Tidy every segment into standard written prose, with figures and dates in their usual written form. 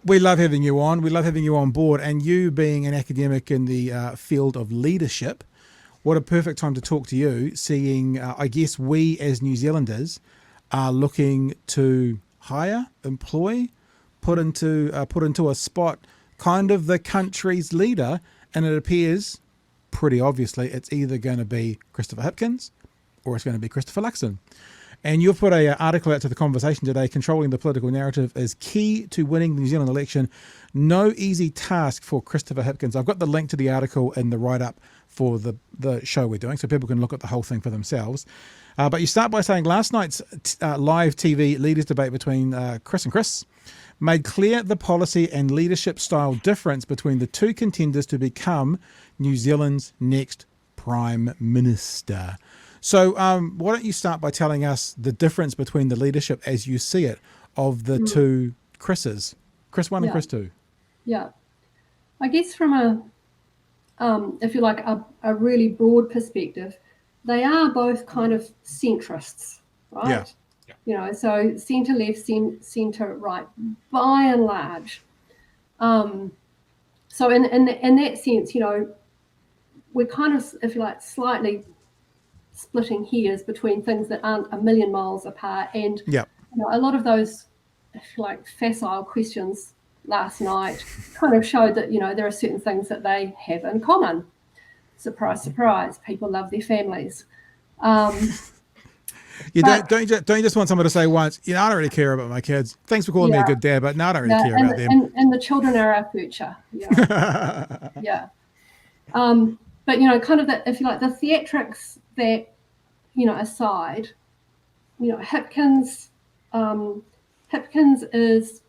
We love having you on. We love having you on board. And you being an academic in the field of leadership, what a perfect time to talk to you, seeing, I guess, we as New Zealanders are looking to hire, employ, put into a spot kind of the country's leader. And it appears pretty obviously it's either going to be Christopher Hipkins or it's going to be Christopher Luxon. And you've put an article out to the conversation today, controlling the political narrative is key to winning the New Zealand election. No easy task for Christopher Hipkins. I've got the link to the article in the write-up for the show we're doing, so people can look at the whole thing for themselves. But you start by saying last night's live TV leaders debate between Chris and Chris made clear the policy and leadership style difference between the two contenders to become New Zealand's next Prime Minister. So why don't you start by telling us the difference between the leadership as you see it of the two Chris's, Chris 1 and Chris 2? Yeah. I guess from if you like, a really broad perspective, they are both kind of centrists, right? Yeah. So centre-left, centre-right, by and large. So in that sense, we're kind of, if you like, slightly splitting hairs between things that aren't a million miles apart, and a lot of those, if you like, facile questions last night kind of showed that there are certain things that they have in common. Surprise, surprise! People love their families. Don't you just want someone to say once, I don't really care about my kids. Thanks for calling me a good dad, but no, I don't really care about them. And the children are our future. Yeah. But kind of if you like, the theatrics that aside, Hipkins is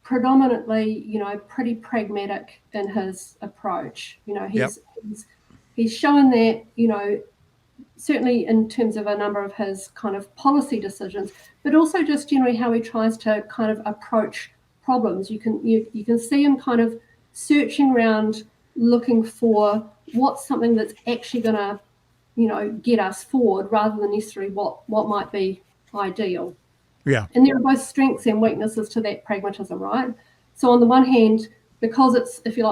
predominantly pretty pragmatic in his approach. He's shown that certainly in terms of a number of his kind of policy decisions, but also just generally how he tries to kind of approach problems. You can see him kind of searching around, looking for what's something that's actually going to get us forward rather than necessarily what might be ideal. Yeah. And there are both strengths and weaknesses to that pragmatism, right? So on the one hand, because it's, if you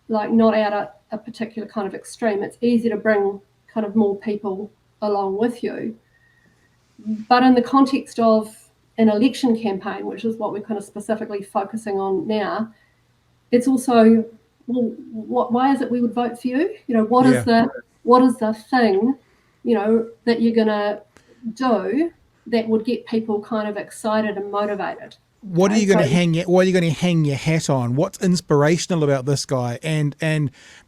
like not at a particular kind of extreme, it's easy to bring kind of more people along with you. But in the context of an election campaign, which is what we're kind of specifically focusing on now, it's also, well, why is it we would vote for you? What is the thing, that you're going to do that would get people kind of excited and motivated? What are you going to hang your hat on? What's inspirational about this guy? And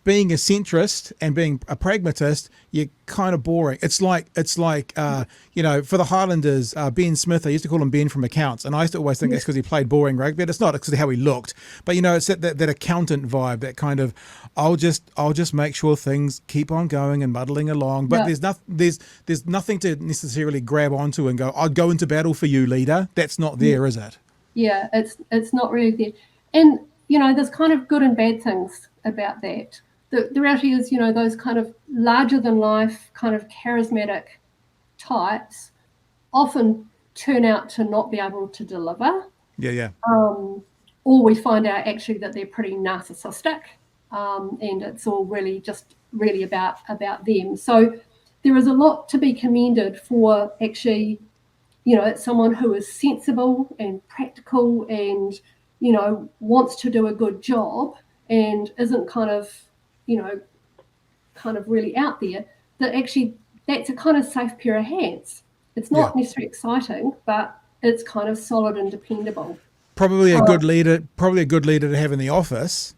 being a centrist and being a pragmatist, you're kind of boring. It's like for the Highlanders, Ben Smith, I used to call him Ben from accounts, and I used to always think that's because he played boring rugby. But it's not, it's because of how he looked. But it's that accountant vibe, that kind of I'll just make sure things keep on going and muddling along. But there's nothing to necessarily grab onto and go, I'll go into battle for you, leader. That's not there, is it? Yeah, it's not really there. And, there's kind of good and bad things about that. The reality is, those kind of larger than life, kind of charismatic types often turn out to not be able to deliver. Yeah. Or we find out actually that they're pretty narcissistic, and it's all really about them. So there is a lot to be commended for actually it's someone who is sensible and practical and, wants to do a good job and isn't kind of really out there, that actually that's a kind of safe pair of hands. It's not necessarily exciting, but it's kind of solid and dependable. Probably a good leader to have in the office,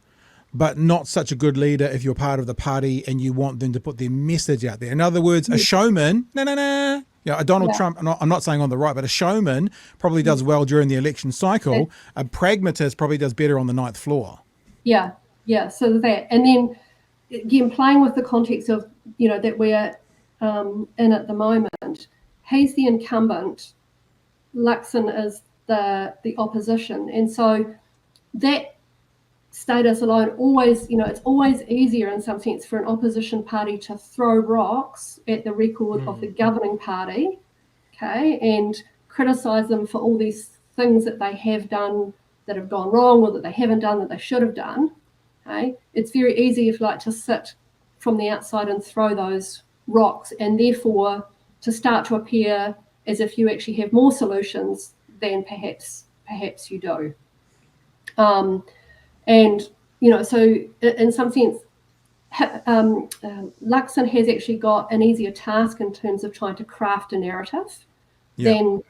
but not such a good leader if you're part of the party and you want them to put their message out there. In other words, a showman, a Donald Trump, I'm not saying on the right, but a showman probably does well during the election cycle. A pragmatist probably does better on the ninth floor. Yeah. So that, and then again, playing with the context of, that we're in at the moment, he's the incumbent, Luxon is the opposition. And so that status alone always, it's always easier in some sense for an opposition party to throw rocks at the record of the governing party, and criticise them for all these things that they have done that have gone wrong or that they haven't done that they should have done. Okay? It's very easy, if you like, to sit from the outside and throw those rocks, and therefore to start to appear as if you actually have more solutions than perhaps you do. And so in some sense, Luxon has actually got an easier task in terms of trying to craft a narrative than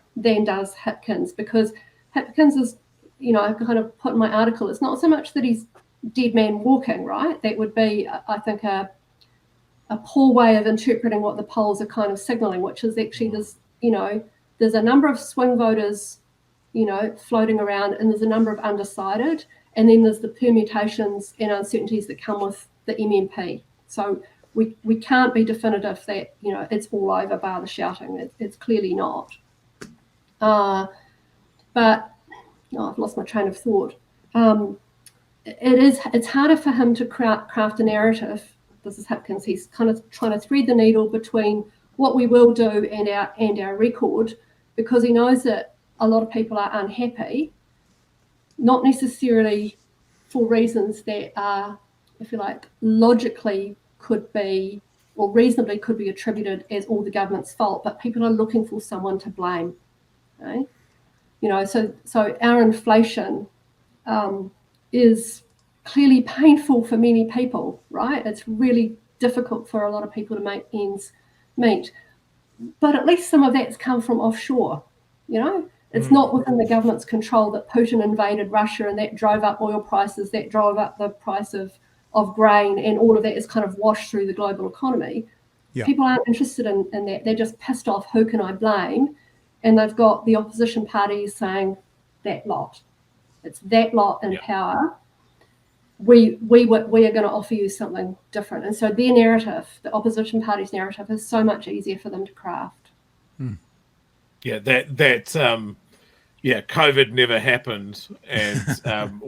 does Hipkins, because Hipkins is, I kind of put in my article, it's not so much that he's dead man walking, right? That would be, I think, a poor way of interpreting what the polls are kind of signalling, which is actually there's a number of swing voters, floating around, and there's a number of undecided, and then there's the permutations and uncertainties that come with the MMP. So we can't be definitive that it's all over bar the shouting. It's clearly not. But I've lost my train of thought. It's harder for him to craft a narrative. This is Hipkins. He's kind of trying to thread the needle between what we will do and our record, because he knows that a lot of people are unhappy, not necessarily for reasons that are, if you like, logically could be, or reasonably could be attributed as all the government's fault, but people are looking for someone to blame. Okay? So our inflation is clearly painful for many people, right? It's really difficult for a lot of people to make ends meet. But at least some of that's come from offshore, It's not within the government's control that Putin invaded Russia and that drove up oil prices, that drove up the price of grain, and all of that is kind of washed through the global economy. Yeah. People aren't interested in that. They're just pissed off, who can I blame? And they've got the opposition parties saying that lot. It's that lot in power. We are going to offer you something different. And so their narrative, the opposition party's narrative, is so much easier for them to craft. Yeah, COVID never happened, and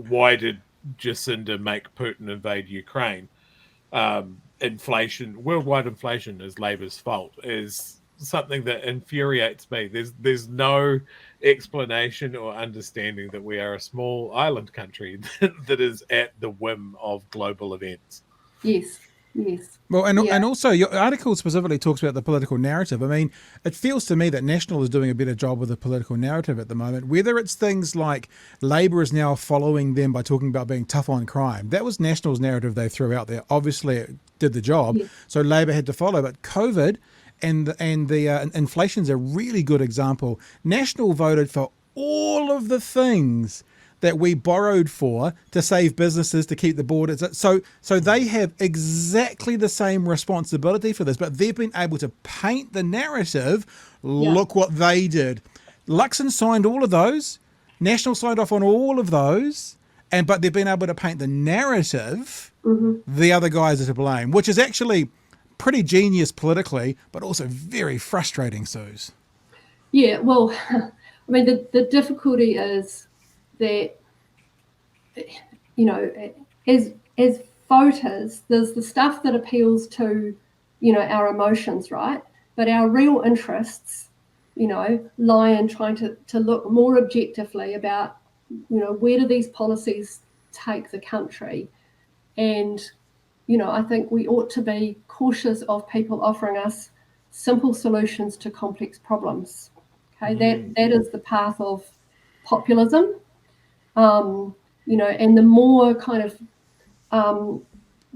why did Jacinda make Putin invade Ukraine? Worldwide inflation is Labour's fault, is something that infuriates me. There's no explanation or understanding that we are a small island country that is at the whim of global events. Yes. Well, and also your article specifically talks about the political narrative. I mean, it feels to me that National is doing a better job with the political narrative at the moment, whether it's things like Labour is now following them by talking about being tough on crime. That was National's narrative they threw out there. Obviously, it did the job. Yes. So Labour had to follow. But COVID and the inflation's a really good example. National voted for all of the things that we borrowed for to save businesses, to keep the borders. So they have exactly the same responsibility for this, but they've been able to paint the narrative. Look what they did. Luxon signed all of those. National signed off on all of those, but they've been able to paint the narrative. The other guys are to blame, which is actually pretty genius politically, but also very frustrating, Suze. Yeah, well, I mean, the difficulty is that, as voters, there's the stuff that appeals to, our emotions, right? But our real interests, lie in trying to look more objectively about, where do these policies take the country? And, I think we ought to be cautious of people offering us simple solutions to complex problems. Okay, that is the path of populism. And the more kind of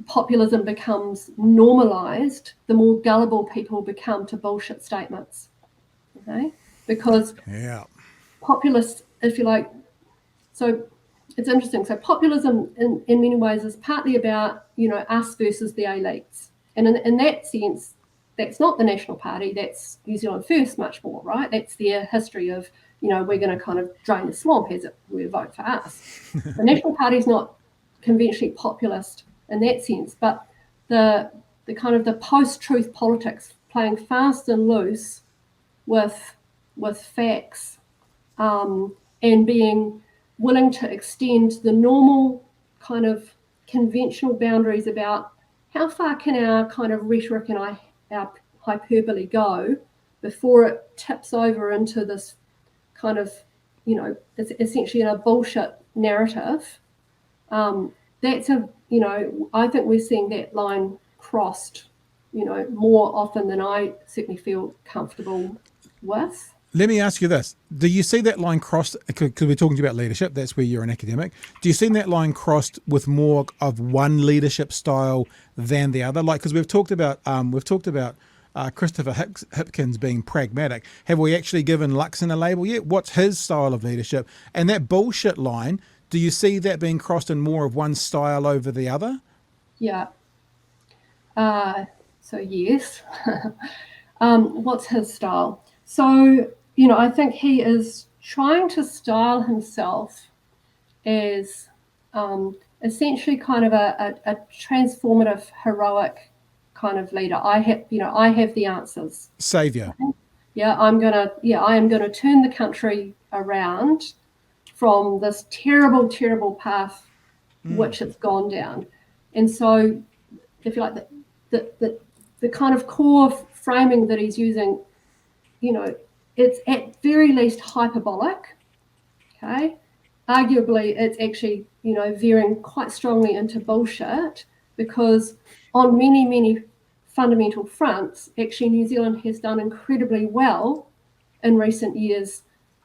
populism becomes normalized, the more gullible people become to bullshit statements. Okay, because populists, if you like, so it's interesting. So populism, in many ways, is partly about us versus the elites, and in that sense, that's not the National Party. That's New Zealand First, much more, right? That's their history of we're going to kind of drain the swamp as it were, vote for us. The National Party is not conventionally populist in that sense, but the kind of the post-truth politics, playing fast and loose with facts, and being willing to extend the normal kind of conventional boundaries about how far can our kind of rhetoric and our hyperbole go before it tips over into this kind of, it's essentially in a bullshit narrative. That's I think we're seeing that line crossed, more often than I certainly feel comfortable with. Let me ask you this. Do you see that line crossed, because we're talking about leadership, that's where you're an academic. Do you see that line crossed with more of one leadership style than the other? Like, because we've talked about Christopher Hipkins being pragmatic. Have we actually given Luxon a label yet? What's his style of leadership? And that bullshit line, do you see that being crossed in more of one style over the other? Yeah. So yes. What's his style? So, I think he is trying to style himself as essentially kind of a transformative, heroic kind of leader. I have the answers. Savior. I am gonna turn the country around from this terrible, terrible path which it's gone down. And so, if you like, the kind of core framing that he's using, it's at very least hyperbolic. Okay, arguably it's actually veering quite strongly into bullshit, because on many fundamental fronts, actually New Zealand has done incredibly well in recent years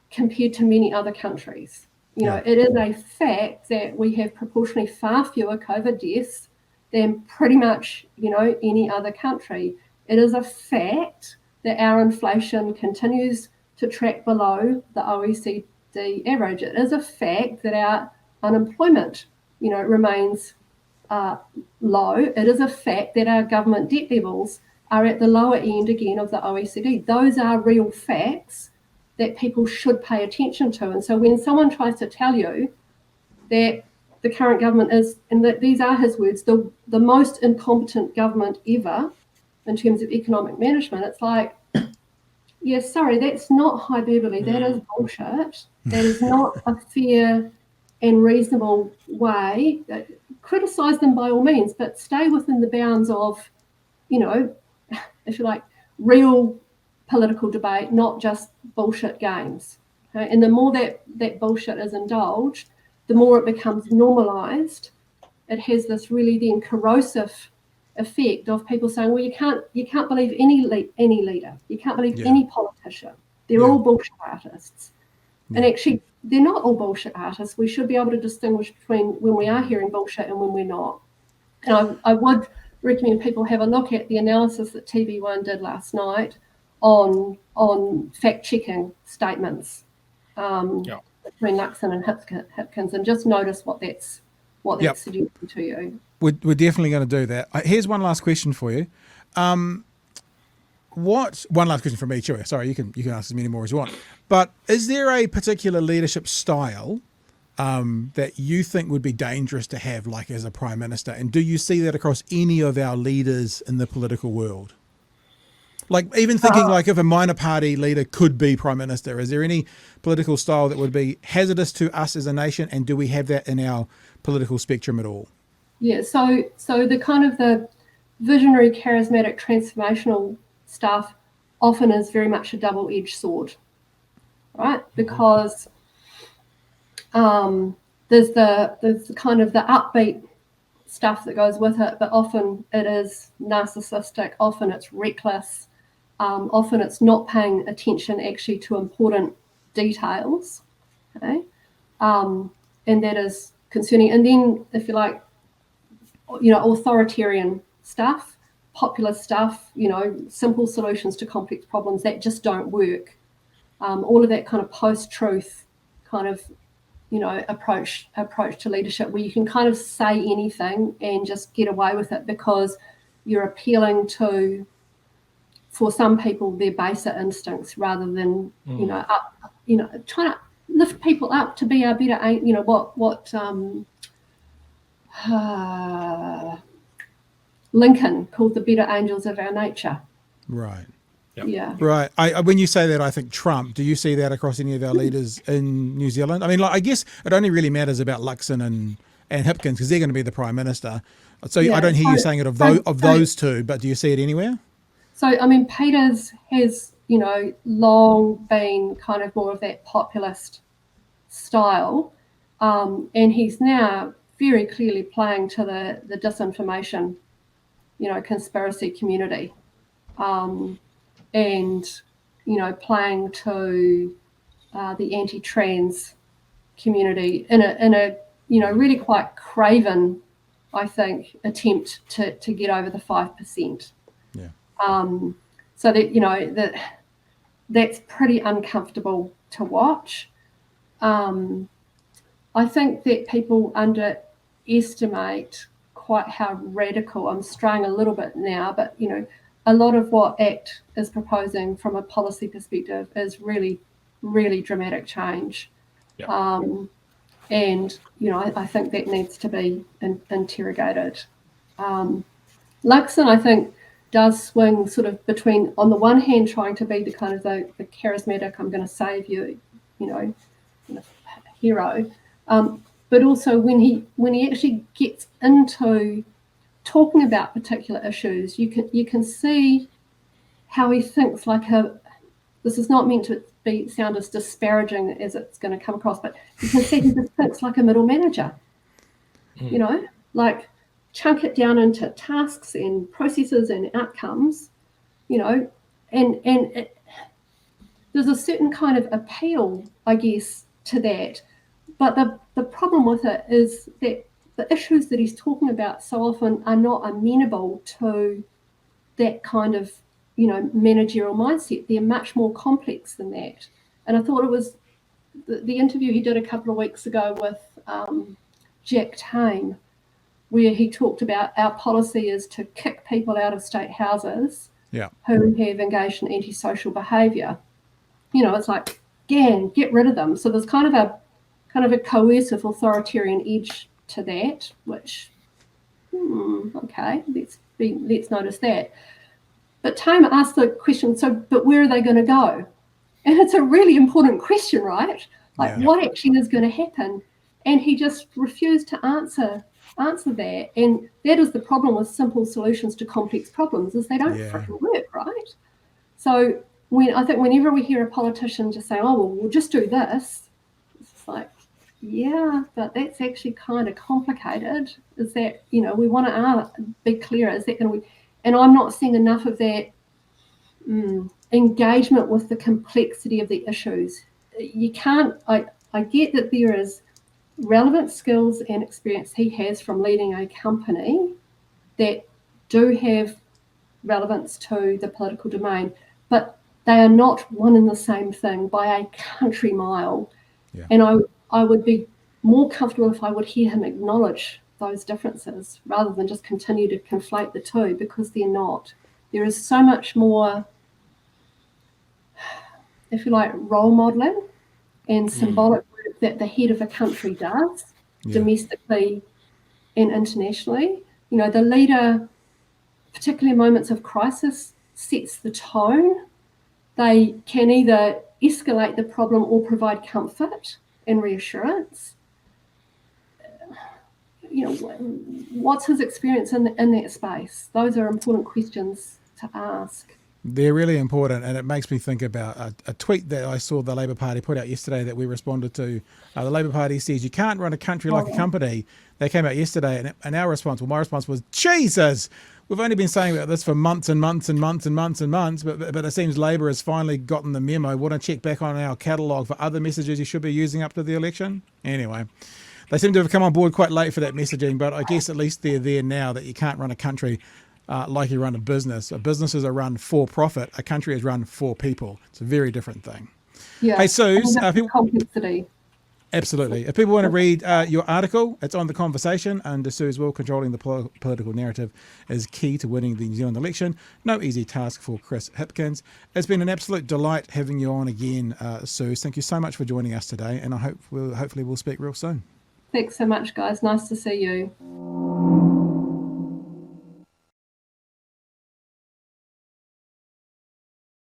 compared to many other countries. It is a fact that we have proportionally far fewer COVID deaths than pretty much any other country. It is a fact that our inflation continues to track below the OECD average. It is a fact that our unemployment, remains low. It is a fact that our government debt levels are at the lower end again of the OECD. Those are real facts that people should pay attention to. And so when someone tries to tell you that the current government is, and that these are his words, the most incompetent government ever in terms of economic management, it's like, yeah, sorry, that's not hyperbole. That is bullshit. That is not a fair and reasonable way. Criticise them by all means, but stay within the bounds of, if you like, real political debate, not just bullshit games. Okay? And the more that bullshit is indulged, the more it becomes normalised. It has this really then corrosive effect of people saying, well, you can't believe any leader, you can't believe any politician. They're all bullshit artists. And actually, they're not all bullshit artists. We should be able to distinguish between when we are hearing bullshit and when we're not. And I would recommend people have a look at the analysis that TV1 did last night on fact-checking statements between Luxon and Hipkins, and just notice what that's suggesting to you. We're definitely going to do that. Here's one last question for you. One last question from me, sure. Sorry, you can ask as many more as you want. But is there a particular leadership style that you think would be dangerous to have, like as a prime minister? And do you see that across any of our leaders in the political world? Like even thinking like if a minor party leader could be prime minister, is there any political style that would be hazardous to us as a nation? And do we have that in our political spectrum at all? Yeah, so the kind of the visionary, charismatic, transformational stuff often is very much a double-edged sword, right? Because there's the kind of the upbeat stuff that goes with it, but often it is narcissistic, often it's reckless, often it's not paying attention actually to important details, okay? And that is concerning. And then, if you like, authoritarian stuff, populist stuff, simple solutions to complex problems that just don't work. All of that kind of post-truth kind of, approach to leadership, where you can kind of say anything and just get away with it because you're appealing to, for some people, their baser instincts rather than, trying to lift people up to be a better, Lincoln called the better angels of our nature. Right. Yep. Yeah. Right. When you say that, I think Trump. Do you see that across any of our leaders in New Zealand? I mean, I guess it only really matters about Luxon and Hipkins because they're going to be the prime minister. So I don't hear you saying it of those two, but do you see it anywhere? So I mean, Peters has long been kind of more of that populist style, and he's now very clearly playing to the disinformation, conspiracy community, and playing to the anti-trans community in a really quite craven, I think, attempt to get over the 5%. Yeah. So that that's pretty uncomfortable to watch. I think that people underestimate quite how radical. I'm straying a little bit now, but a lot of what ACT is proposing from a policy perspective is really, really dramatic change. Yep. And I think that needs to be interrogated. Luxon, I think, does swing sort of between, on the one hand, trying to be the kind of the charismatic, I'm going to save you, hero, but also when he actually gets into talking about particular issues, you can see how he thinks like this is not meant to sound as disparaging as it's going to come across, but you can see he just thinks like a middle manager, like chunk it down into tasks and processes and outcomes, and there's a certain kind of appeal, I guess, to that. But the problem with it is that the issues that he's talking about so often are not amenable to that kind of, managerial mindset. They're much more complex than that. And I thought it was the interview he did a couple of weeks ago with Jack Tame, where he talked about our policy is to kick people out of state houses who have engaged in antisocial behaviour. It's like, get rid of them. So there's kind of a coercive authoritarian edge to that, which, okay, let's notice that. But Tame asked the question, but where are they going to go? And it's a really important question, right? Like, what actually is going to happen? And he just refused to answer that. And that is the problem with simple solutions to complex problems, is they don't freaking work, right? So I think whenever we hear a politician just say, oh, well, we'll just do this, it's like, yeah, but that's actually kind of complicated. Is that, we want to be clear, is that going to be, and I'm not seeing enough of that engagement with the complexity of the issues. You can't, I get that there is relevant skills and experience he has from leading a company that do have relevance to the political domain, but they are not one and the same thing by a country mile. Yeah. And I would be more comfortable if I would hear him acknowledge those differences rather than just continue to conflate the two, because they're not. There is so much more, if you like, role modelling and symbolic work that the head of a country does domestically and internationally. The leader, particularly in moments of crisis, sets the tone. They can either escalate the problem or provide comfort and reassurance. What's his experience in that space? Those are important questions to ask. They're really important, and it makes me think about a tweet that I saw the Labour Party put out yesterday that we responded to. The Labour Party says, you can't run a country like a company. They came out yesterday, and our response, my response was, Jesus, we've only been saying about this for months and months and months and months and months, but it seems Labour has finally gotten the memo. Want to check back on our catalogue for other messages you should be using up to the election? Anyway, they seem to have come on board quite late for that messaging, but I guess at least they're there now, that you can't run a country like you run a business. Businesses are run for profit. A country is run for people. It's a very different thing. Yeah. Hey, Suze. Complexity. Absolutely. If people want to read your article, it's on The Conversation under Suze Will, Controlling the Political Narrative is Key to Winning the New Zealand Election. No easy task for Chris Hipkins. It's been an absolute delight having you on again, Suze. Thank you so much for joining us today, and I hope hopefully we'll speak real soon. Thanks so much, guys. Nice to see you.